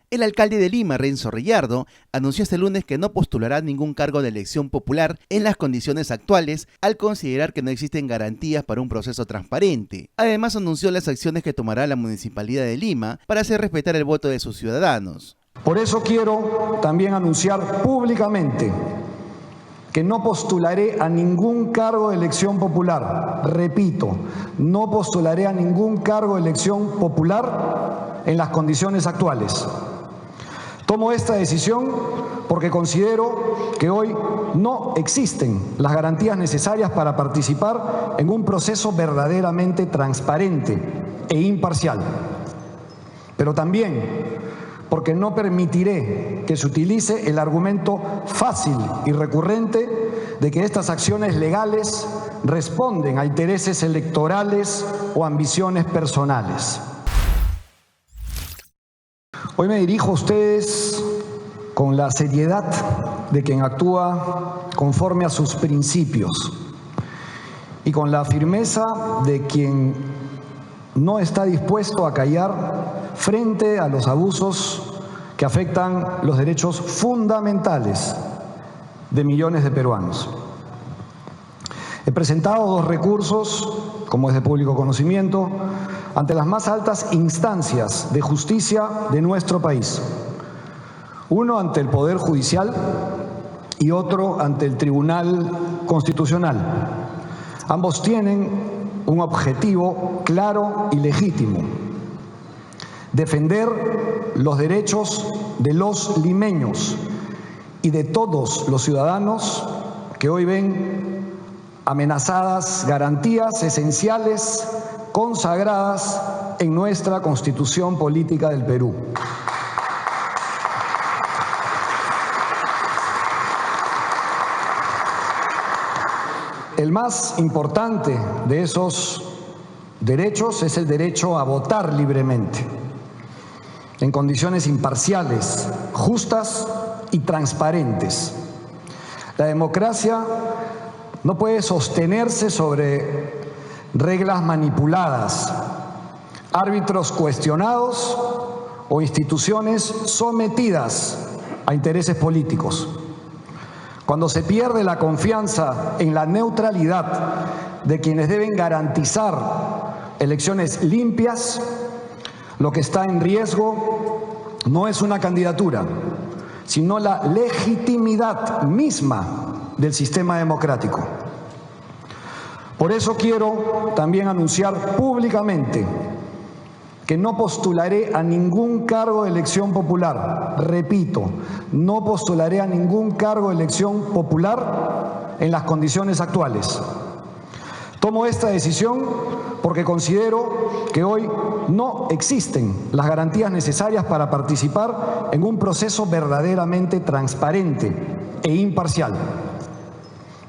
El alcalde de Lima, Renzo Reyardo, anunció este lunes que no postulará ningún cargo de elección popular en las condiciones actuales, al considerar que no existen garantías para un proceso transparente. Además, anunció las acciones que tomará la Municipalidad de Lima para hacer respetar el voto de sus ciudadanos. Por eso quiero también anunciar públicamente que no postularé a ningún cargo de elección popular. Repito, no postularé a ningún cargo de elección popular en las condiciones actuales. Tomo esta decisión porque considero que hoy no existen las garantías necesarias para participar en un proceso verdaderamente transparente e imparcial. Pero también porque no permitiré que se utilice el argumento fácil y recurrente de que estas acciones legales responden a intereses electorales o ambiciones personales. Hoy me dirijo a ustedes con la seriedad de quien actúa conforme a sus principios y con la firmeza de quien no está dispuesto a callar frente a los abusos que afectan los derechos fundamentales de millones de peruanos. He presentado 2 recursos, como es de público conocimiento, ante las más altas instancias de justicia de nuestro país. Uno ante el Poder Judicial y otro ante el Tribunal Constitucional. Ambos tienen un objetivo claro y legítimo: defender los derechos de los limeños y de todos los ciudadanos que hoy ven amenazadas garantías esenciales consagradas en nuestra Constitución Política del Perú. El más importante de esos derechos es el derecho a votar libremente, en condiciones imparciales, justas y transparentes. La democracia no puede sostenerse sobre reglas manipuladas, árbitros cuestionados o instituciones sometidas a intereses políticos. Cuando se pierde la confianza en la neutralidad de quienes deben garantizar elecciones limpias, lo que está en riesgo no es una candidatura, sino la legitimidad misma del sistema democrático. Por eso quiero también anunciar públicamente que no postularé a ningún cargo de elección popular. Repito, no postularé a ningún cargo de elección popular en las condiciones actuales. Tomo esta decisión porque considero que hoy no existen las garantías necesarias para participar en un proceso verdaderamente transparente e imparcial.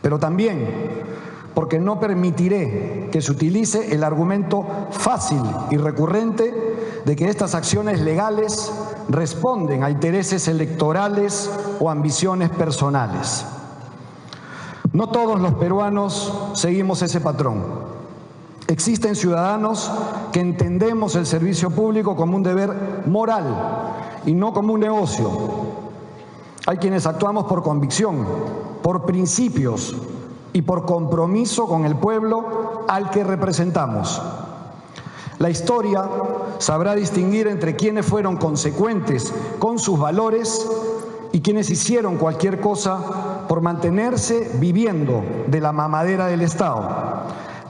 Pero también porque no permitiré que se utilice el argumento fácil y recurrente de que estas acciones legales responden a intereses electorales o ambiciones personales. No todos los peruanos seguimos ese patrón. Existen ciudadanos que entendemos el servicio público como un deber moral y no como un negocio. Hay quienes actuamos por convicción, por principios y por compromiso con el pueblo al que representamos. La historia sabrá distinguir entre quienes fueron consecuentes con sus valores y quienes hicieron cualquier cosa por mantenerse viviendo de la mamadera del Estado,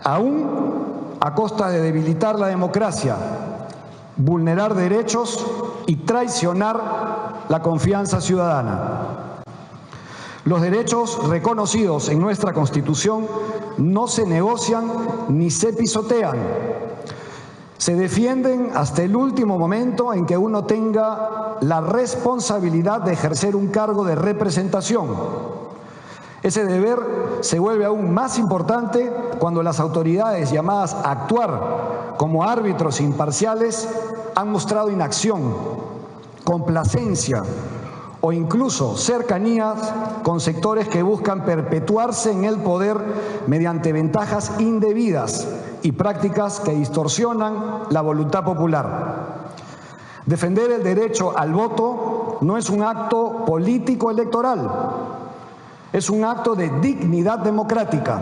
aún a costa de debilitar la democracia, vulnerar derechos y traicionar la confianza ciudadana. Los derechos reconocidos en nuestra Constitución no se negocian ni se pisotean. Se defienden hasta el último momento en que uno tenga la responsabilidad de ejercer un cargo de representación. Ese deber se vuelve aún más importante cuando las autoridades llamadas a actuar como árbitros imparciales han mostrado inacción, complacencia o incluso cercanías con sectores que buscan perpetuarse en el poder mediante ventajas indebidas y prácticas que distorsionan la voluntad popular. Defender el derecho al voto no es un acto político electoral, es un acto de dignidad democrática.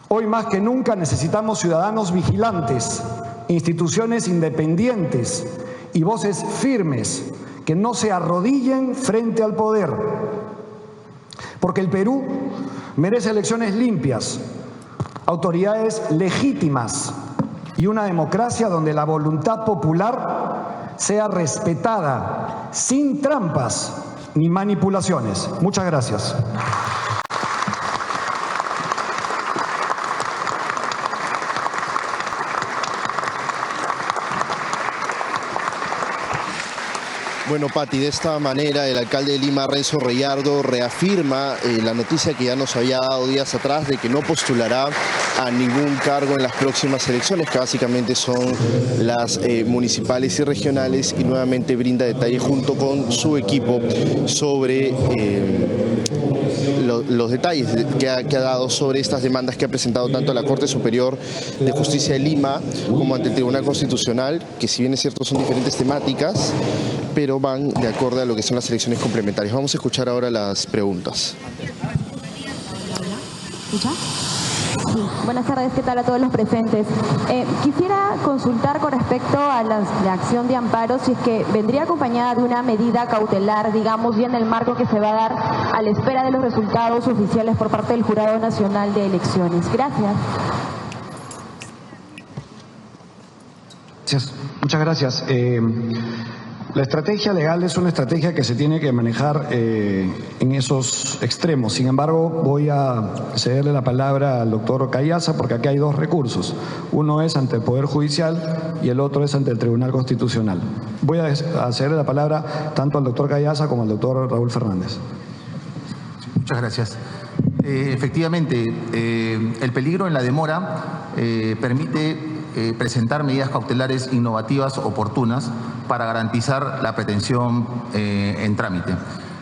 Hoy más que nunca necesitamos ciudadanos vigilantes, instituciones independientes y voces firmes que no se arrodillen frente al poder. Porque el Perú merece elecciones limpias, autoridades legítimas y una democracia donde la voluntad popular sea respetada, sin trampas ni manipulaciones. Muchas gracias. Bueno, Pati, de esta manera el alcalde de Lima, Renzo Reyardo, reafirma la noticia que ya nos había dado días atrás de que no postulará a ningún cargo en las próximas elecciones, que básicamente son las municipales y regionales, y nuevamente brinda detalles junto con su equipo sobre los detalles que ha dado sobre estas demandas que ha presentado tanto la Corte Superior de Justicia de Lima como ante el Tribunal Constitucional, que si bien es cierto son diferentes temáticas, pero van de acuerdo a lo que son las elecciones complementarias. Vamos a escuchar ahora las preguntas. ¿Escucha? Sí. Buenas tardes, ¿qué tal a todos los presentes? Quisiera consultar con respecto a la acción de amparo, si es que vendría acompañada de una medida cautelar, digamos, ya en el marco que se va a dar a la espera de los resultados oficiales por parte del Jurado Nacional de Elecciones. Gracias. Muchas gracias. La estrategia legal es una estrategia que se tiene que manejar en esos extremos. Sin embargo, voy a cederle la palabra al doctor Cayaza porque aquí hay dos recursos. Uno es ante el Poder Judicial y el otro es ante el Tribunal Constitucional. Voy a cederle la palabra tanto al doctor Cayaza como al doctor Raúl Fernández. Muchas gracias. Efectivamente, el peligro en la demora permite presentar medidas cautelares innovativas oportunas para garantizar la pretensión en trámite.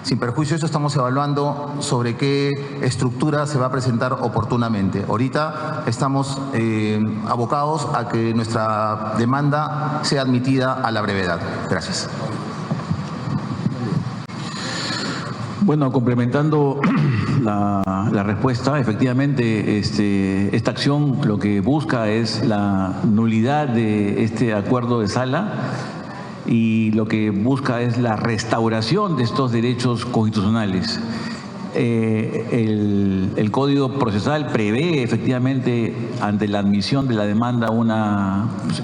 Sin perjuicio de eso, estamos evaluando sobre qué estructura se va a presentar oportunamente. Ahorita estamos abocados a que nuestra demanda sea admitida a la brevedad. Gracias. Bueno, complementando la respuesta, efectivamente esta acción lo que busca es la nulidad de este acuerdo de sala y lo que busca es la restauración de estos derechos constitucionales. El Código Procesal prevé efectivamente ante la admisión de la demanda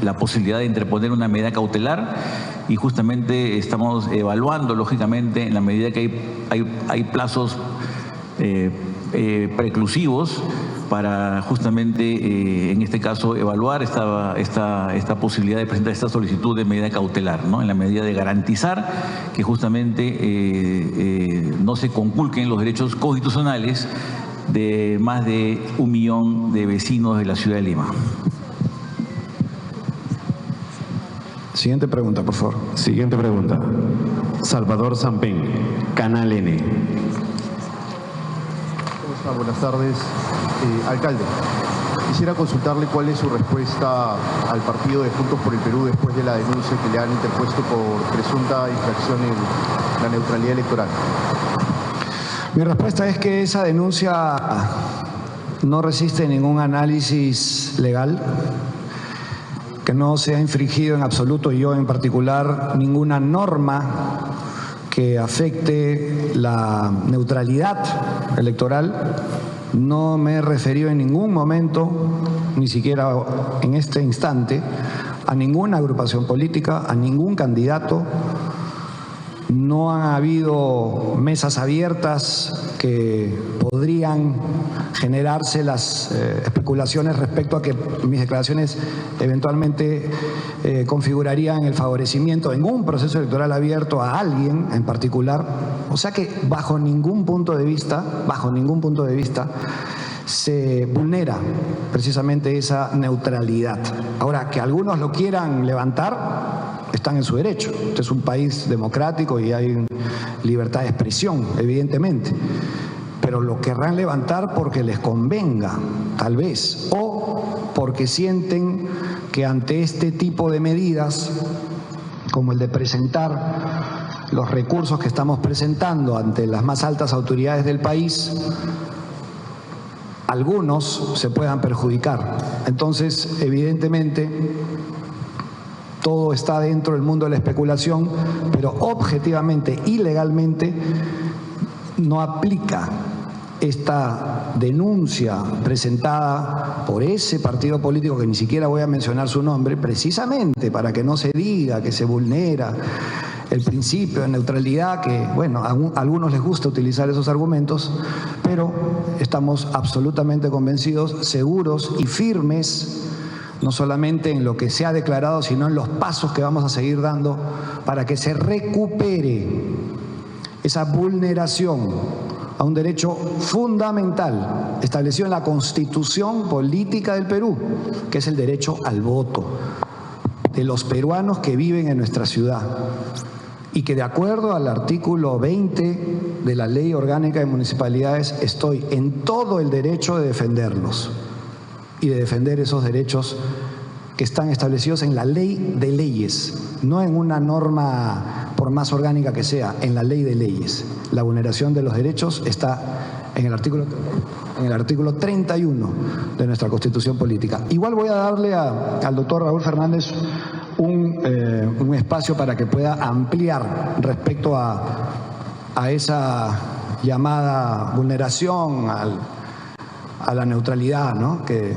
la posibilidad de interponer una medida cautelar y justamente estamos evaluando lógicamente en la medida que hay plazos preclusivos para justamente en este caso evaluar esta posibilidad de presentar esta solicitud de medida cautelar, ¿no? En la medida de garantizar que justamente no se conculquen los derechos constitucionales de más de 1 millón de vecinos de la ciudad de Lima. Siguiente pregunta, por favor. Siguiente pregunta. Salvador Sampén, Canal N. Buenas tardes. Alcalde, quisiera consultarle cuál es su respuesta al partido de Juntos por el Perú después de la denuncia que le han interpuesto por presunta infracción en la neutralidad electoral. Mi respuesta es que esa denuncia no resiste ningún análisis legal, que no se ha infringido en absoluto, y yo en particular, ninguna norma que afecte la neutralidad electoral. No me he referido en ningún momento, ni siquiera en este instante, a ninguna agrupación política, a ningún candidato. No han habido mesas abiertas que podrían generarse las especulaciones respecto a que mis declaraciones eventualmente configurarían el favorecimiento en un proceso electoral abierto a alguien en particular. O sea que bajo ningún punto de vista, se vulnera precisamente esa neutralidad. Ahora, que algunos lo quieran levantar, están en su derecho. Este es un país democrático y hay libertad de expresión, evidentemente. Pero lo querrán levantar porque les convenga, tal vez, o porque sienten que ante este tipo de medidas como el de presentar los recursos que estamos presentando ante las más altas autoridades del país, algunos se puedan perjudicar. Entonces, evidentemente, todo está dentro del mundo de la especulación, pero objetivamente y legalmente no aplica esta denuncia presentada por ese partido político, que ni siquiera voy a mencionar su nombre, precisamente para que no se diga que se vulnera el principio de neutralidad, que, bueno, a algunos les gusta utilizar esos argumentos, pero estamos absolutamente convencidos, seguros y firmes, no solamente en lo que se ha declarado, sino en los pasos que vamos a seguir dando para que se recupere esa vulneración a un derecho fundamental establecido en la Constitución Política del Perú, que es el derecho al voto de los peruanos que viven en nuestra ciudad, y que de acuerdo al artículo 20 de la Ley Orgánica de Municipalidades estoy en todo el derecho de defenderlos y de defender esos derechos que están establecidos en la ley de leyes, no en una norma por más orgánica que sea, en la ley de leyes. La vulneración de los derechos está en el artículo 31 de nuestra Constitución Política. Igual voy a darle al doctor Raúl Fernández un espacio para que pueda ampliar respecto a esa llamada vulneración a la neutralidad, ¿no? que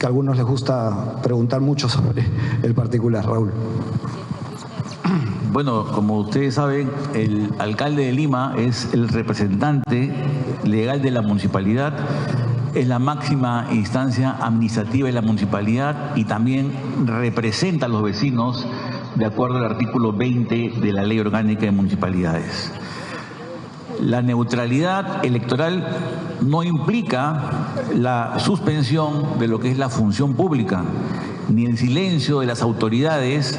a algunos les gusta preguntar mucho sobre el particular. Raúl. Bueno, como ustedes saben, el alcalde de Lima es el representante legal de la municipalidad, es la máxima instancia administrativa de la municipalidad y también representa a los vecinos de acuerdo al artículo 20 de la Ley Orgánica de Municipalidades. La neutralidad electoral no implica la suspensión de lo que es la función pública, ni el silencio de las autoridades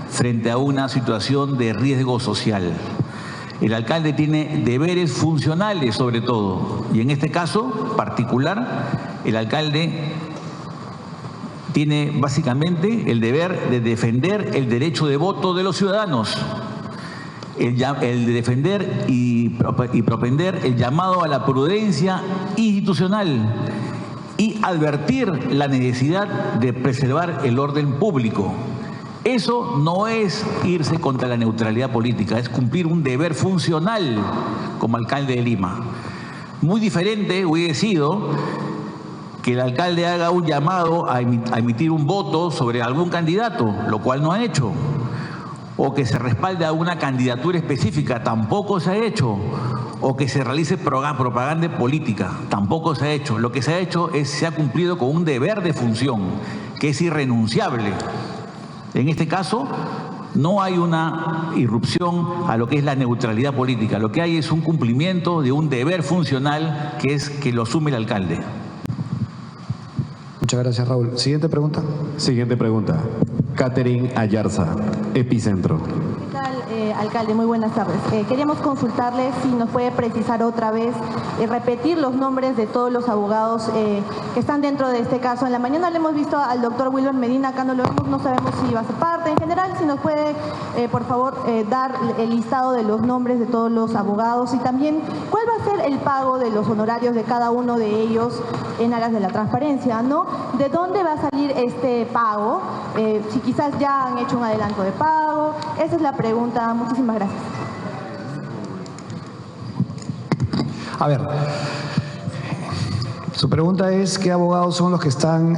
frente a una situación de riesgo social. El alcalde tiene deberes funcionales sobre todo, y en este caso particular, el alcalde tiene básicamente el deber de defender el derecho de voto de los ciudadanos, el de defender y propender el llamado a la prudencia institucional y advertir la necesidad de preservar el orden público. Eso no es irse contra la neutralidad política, es cumplir un deber funcional como alcalde de Lima. Muy diferente hubiera sido que el alcalde haga un llamado a emitir un voto sobre algún candidato, lo cual no ha hecho, o que se respalde a una candidatura específica, tampoco se ha hecho, o que se realice propaganda política, tampoco se ha hecho. Lo que se ha hecho es se ha cumplido con un deber de función que es irrenunciable. En este caso, no hay una irrupción a lo que es la neutralidad política. Lo que hay es un cumplimiento de un deber funcional que es que lo asume el alcalde. Muchas gracias, Raúl. Siguiente pregunta. Siguiente pregunta. Catherine Ayarza, Epicentro. ¿Qué tal, alcalde? Muy buenas tardes. Queríamos consultarle si nos puede precisar otra vez, repetir los nombres de todos los abogados que están dentro de este caso. En la mañana le hemos visto al doctor Wilber Medina, acá no lo vemos, no sabemos si va a ser parte. En general, si nos puede, por favor, dar el listado de los nombres de todos los abogados y también cuál va a ser el pago de los honorarios de cada uno de ellos en aras de la transparencia, ¿no? ¿De dónde va a salir este pago? Si quizás ya han hecho un adelanto de pago. Esa es la pregunta. Muchísimas gracias. A ver, su pregunta es ¿qué abogados son los que están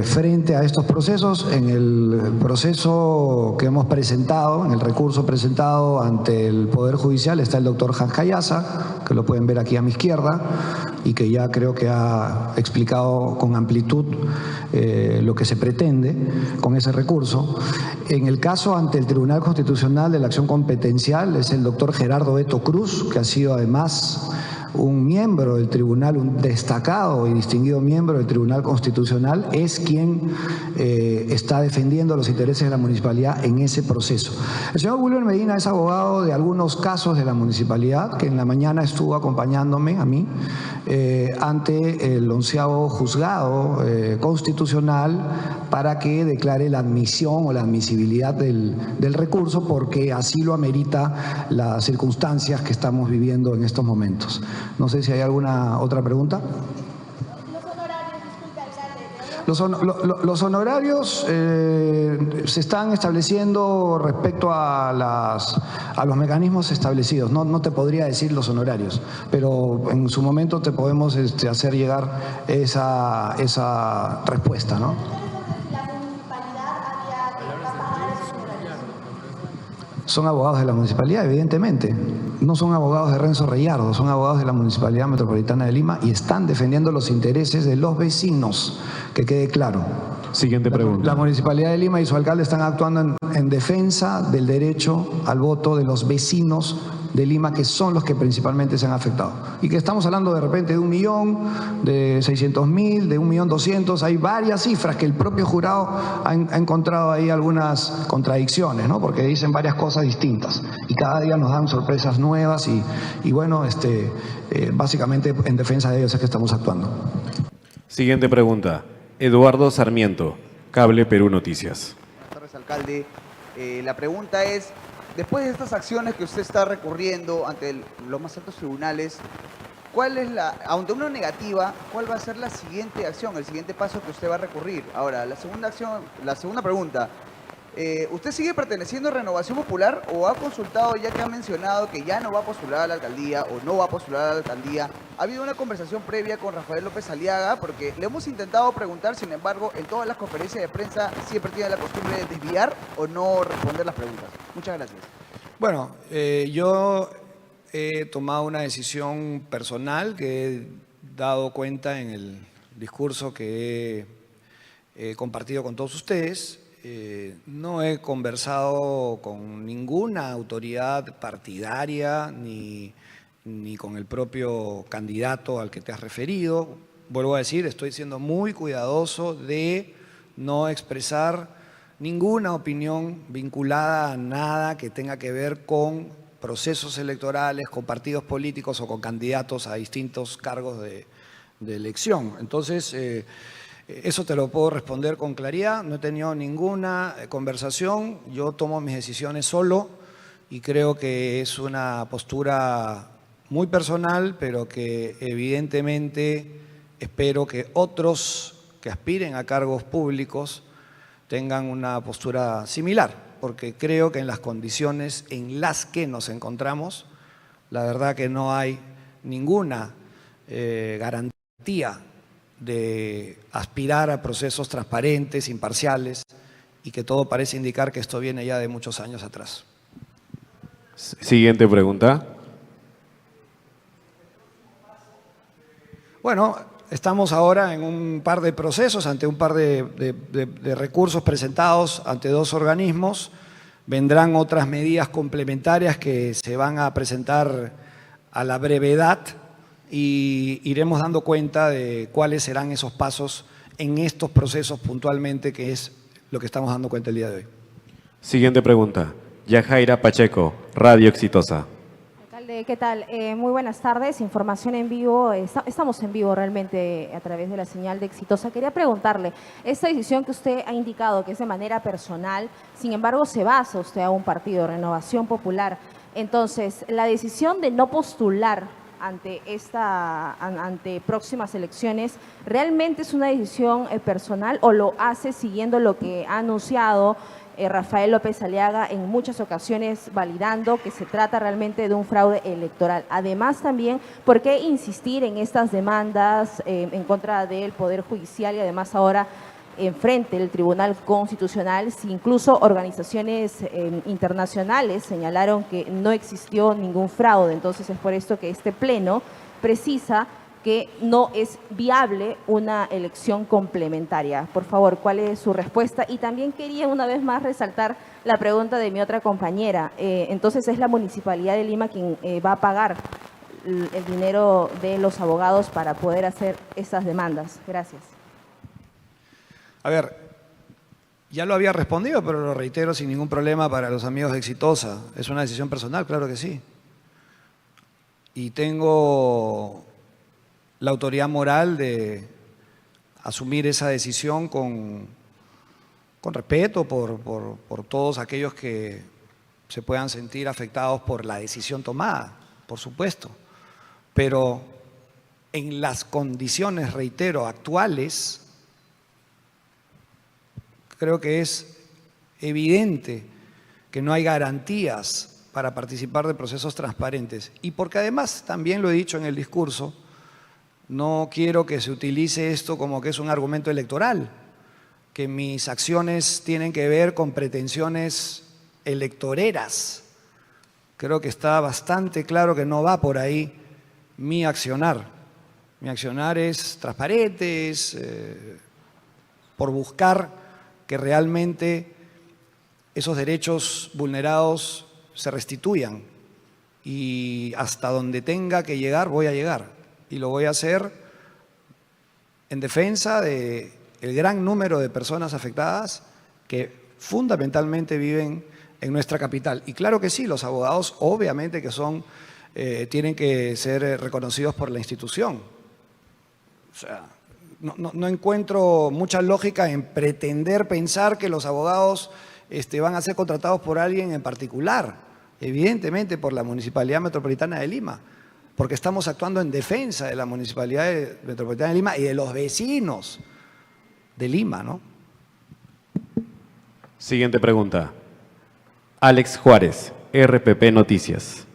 frente a estos procesos? En el proceso que hemos presentado, en el recurso presentado ante el Poder Judicial, está el doctor Hans Cayaza, que lo pueden ver aquí a mi izquierda, y que ya creo que ha explicado con amplitud lo que se pretende con ese recurso. En el caso ante el Tribunal Constitucional de la Acción Competencial es el doctor Gerardo Beto Cruz, que ha sido además un miembro del tribunal, un destacado y distinguido miembro del Tribunal Constitucional, es quien está defendiendo los intereses de la municipalidad en ese proceso. El señor Wilber Medina es abogado de algunos casos de la municipalidad, que en la mañana estuvo acompañándome a mí ante el 11º juzgado constitucional para que declare la admisión o la admisibilidad del recurso, porque así lo amerita las circunstancias que estamos viviendo en estos momentos. No sé si hay alguna otra pregunta. Los honorarios se están estableciendo respecto a los mecanismos establecidos. No te podría decir los honorarios, pero en su momento te podemos hacer llegar esa respuesta, ¿no? Son abogados de la municipalidad, evidentemente. No son abogados de Renzo Reyardo, son abogados de la Municipalidad Metropolitana de Lima y están defendiendo los intereses de los vecinos, que quede claro. Siguiente pregunta. La Municipalidad de Lima y su alcalde están actuando en defensa del derecho al voto de los vecinos de Lima, que son los que principalmente se han afectado. Y que estamos hablando de repente de 1 millón, de 600.000, de 1.200.000. Hay varias cifras que el propio jurado ha encontrado ahí algunas contradicciones, ¿no? Porque dicen varias cosas distintas. Y cada día nos dan sorpresas nuevas y bueno, básicamente en defensa de ellos es que estamos actuando. Siguiente pregunta. Eduardo Sarmiento, Cable Perú Noticias. Buenas tardes, alcalde. La pregunta es, después de estas acciones que usted está recurriendo ante los más altos tribunales, ¿cuál es ante una negativa, cuál va a ser la siguiente acción, el siguiente paso que usted va a recurrir? Ahora, la segunda pregunta, ¿usted sigue perteneciendo a Renovación Popular o ha consultado, ya que ha mencionado que ya no va a postular a la alcaldía o no va a postular a la alcaldía? ¿Ha habido una conversación previa con Rafael López Aliaga? Porque le hemos intentado preguntar, sin embargo, en todas las conferencias de prensa siempre tiene la costumbre de desviar o no responder las preguntas. Muchas gracias. Bueno, yo he tomado una decisión personal que he dado cuenta en el discurso que he compartido con todos ustedes. No he conversado con ninguna autoridad partidaria ni con el propio candidato al que te has referido. Vuelvo a decir, estoy siendo muy cuidadoso de no expresar ninguna opinión vinculada a nada que tenga que ver con procesos electorales, con partidos políticos o con candidatos a distintos cargos de elección. Entonces, eso te lo puedo responder con claridad. No he tenido ninguna conversación. Yo tomo mis decisiones solo y creo que es una postura muy personal, pero que evidentemente espero que otros que aspiren a cargos públicos tengan una postura similar, porque creo que en las condiciones en las que nos encontramos, la verdad que no hay ninguna garantía de aspirar a procesos transparentes, imparciales, y que todo parece indicar que esto viene ya de muchos años atrás. Siguiente pregunta. Bueno, estamos ahora en un par de procesos, ante un par de recursos presentados ante 2 organismos. Vendrán otras medidas complementarias que se van a presentar a la brevedad y iremos dando cuenta de cuáles serán esos pasos en estos procesos puntualmente, que es lo que estamos dando cuenta el día de hoy. Siguiente pregunta. Yajaira Pacheco, Radio Exitosa. Alcalde, ¿qué tal? Muy buenas tardes, información en vivo, estamos en vivo realmente a través de la señal de Exitosa. Quería preguntarle, esta decisión que usted ha indicado que es de manera personal, sin embargo se basa usted a un partido, Renovación Popular, entonces la decisión de no postular ante próximas elecciones, ¿realmente es una decisión personal o lo hace siguiendo lo que ha anunciado Rafael López Aliaga en muchas ocasiones, validando que se trata realmente de un fraude electoral? Además también, ¿por qué insistir en estas demandas en contra del Poder Judicial y además ahora enfrente del Tribunal Constitucional, si incluso organizaciones internacionales señalaron que no existió ningún fraude? Entonces es por esto que este pleno precisa que no es viable una elección complementaria. Por favor, ¿cuál es su respuesta? Y también quería una vez más resaltar la pregunta de mi otra compañera. Entonces es la Municipalidad de Lima quien va a pagar el dinero de los abogados para poder hacer esas demandas? Gracias. A ver, ya lo había respondido, pero lo reitero sin ningún problema para los amigos de Exitosa. Es una decisión personal, claro que sí. Y tengo la autoridad moral de asumir esa decisión con respeto por todos aquellos que se puedan sentir afectados por la decisión tomada, por supuesto. Pero en las condiciones, reitero, actuales, creo que es evidente que no hay garantías para participar de procesos transparentes. Y porque además, también lo he dicho en el discurso, no quiero que se utilice esto como que es un argumento electoral, que mis acciones tienen que ver con pretensiones electoreras. Creo que está bastante claro que no va por ahí mi accionar. Mi accionar es transparente, es por buscar que realmente esos derechos vulnerados se restituyan, y hasta donde tenga que llegar voy a llegar, y lo voy a hacer en defensa del gran número de personas afectadas que fundamentalmente viven en nuestra capital. Y claro que sí, los abogados obviamente que tienen que ser reconocidos por la institución. O sea, no encuentro mucha lógica en pretender pensar que los abogados van a ser contratados por alguien en particular, evidentemente por la Municipalidad Metropolitana de Lima, porque estamos actuando en defensa de la Municipalidad Metropolitana de Lima y de los vecinos de Lima, ¿no? Siguiente pregunta. Alex Juárez, RPP Noticias.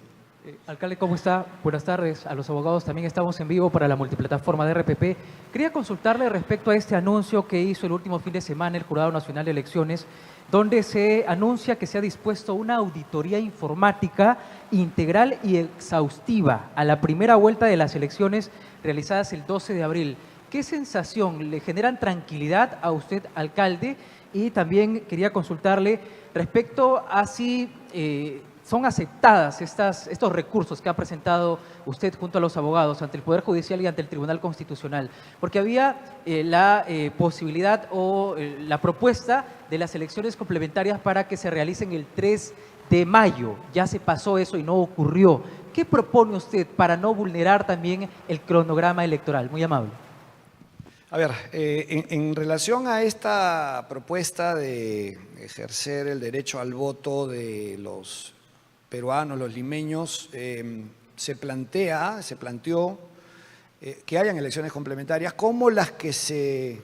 Alcalde, ¿cómo está? Buenas tardes. A los abogados también estamos en vivo para la multiplataforma de RPP. Quería consultarle respecto a este anuncio que hizo el último fin de semana el Jurado Nacional de Elecciones, donde se anuncia que se ha dispuesto una auditoría informática integral y exhaustiva a la primera vuelta de las elecciones realizadas el 12 de abril. ¿Qué sensación le generan tranquilidad a usted, alcalde? Y también quería consultarle respecto a si son aceptadas estos recursos que ha presentado usted junto a los abogados ante el Poder Judicial y ante el Tribunal Constitucional, porque había la posibilidad o la propuesta de las elecciones complementarias para que se realicen el 3 de mayo. Ya se pasó eso y no ocurrió. ¿Qué propone usted para no vulnerar también el cronograma electoral? Muy amable. A ver, en relación a esta propuesta de ejercer el derecho al voto de los peruanos, los limeños, se planteó que hayan elecciones complementarias como las que se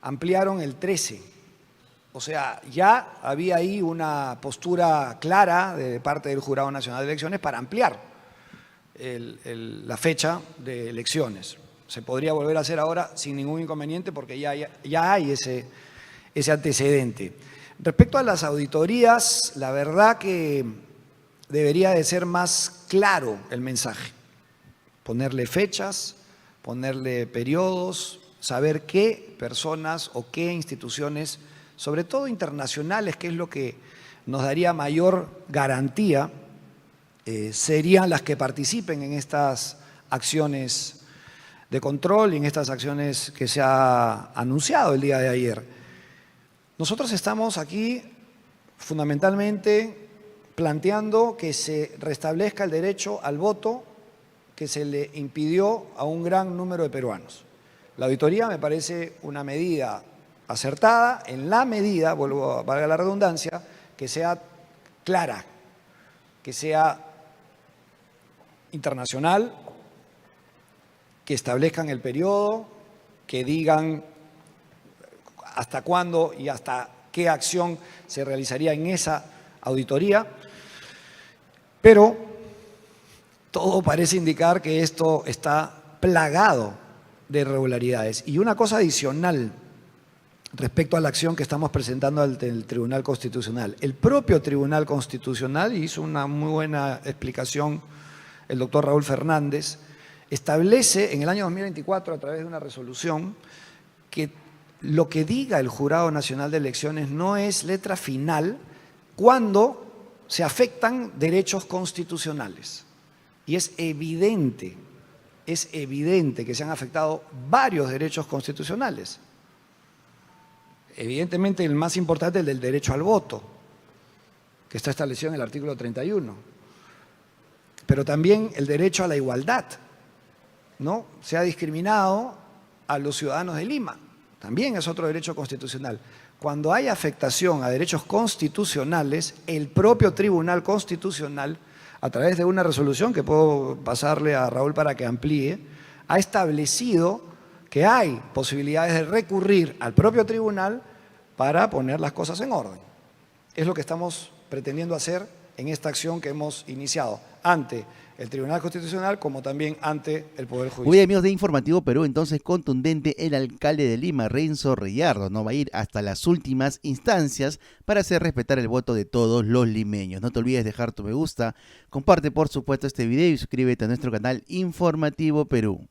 ampliaron el 13. O sea, ya había ahí una postura clara de parte del Jurado Nacional de Elecciones para ampliar la fecha de elecciones. Se podría volver a hacer ahora sin ningún inconveniente porque ya hay ese antecedente. Respecto a las auditorías, la verdad que debería de ser más claro el mensaje. Ponerle fechas, ponerle periodos, saber qué personas o qué instituciones, sobre todo internacionales, que es lo que nos daría mayor garantía, serían las que participen en estas acciones de control y en estas acciones que se ha anunciado el día de ayer. Nosotros estamos aquí fundamentalmente planteando que se restablezca el derecho al voto que se le impidió a un gran número de peruanos. La auditoría me parece una medida acertada en la medida, valga la redundancia, que sea clara, que sea internacional, que establezcan el periodo, que digan hasta cuándo y hasta qué acción se realizaría en esa auditoría, pero todo parece indicar que esto está plagado de irregularidades. Y una cosa adicional respecto a la acción que estamos presentando ante el Tribunal Constitucional. El propio Tribunal Constitucional hizo una muy buena explicación, el doctor Raúl Fernández, establece en el año 2024 a través de una resolución que lo que diga el Jurado Nacional de Elecciones no es letra final cuando se afectan derechos constitucionales. Y es evidente que se han afectado varios derechos constitucionales. Evidentemente el más importante es el del derecho al voto, que está establecido en el artículo 31. Pero también el derecho a la igualdad, ¿no? Se ha discriminado a los ciudadanos de Lima, también es otro derecho constitucional. Cuando hay afectación a derechos constitucionales, el propio Tribunal Constitucional, a través de una resolución que puedo pasarle a Raúl para que amplíe, ha establecido que hay posibilidades de recurrir al propio tribunal para poner las cosas en orden. Es lo que estamos pretendiendo hacer en esta acción que hemos iniciado ante el Tribunal Constitucional como también ante el Poder Judicial. Muy bien, amigos de Informativo Perú, entonces contundente el alcalde de Lima, Renzo Reyardo, no va a ir hasta las últimas instancias para hacer respetar el voto de todos los limeños. No te olvides dejar tu me gusta, comparte por supuesto este video y suscríbete a nuestro canal Informativo Perú.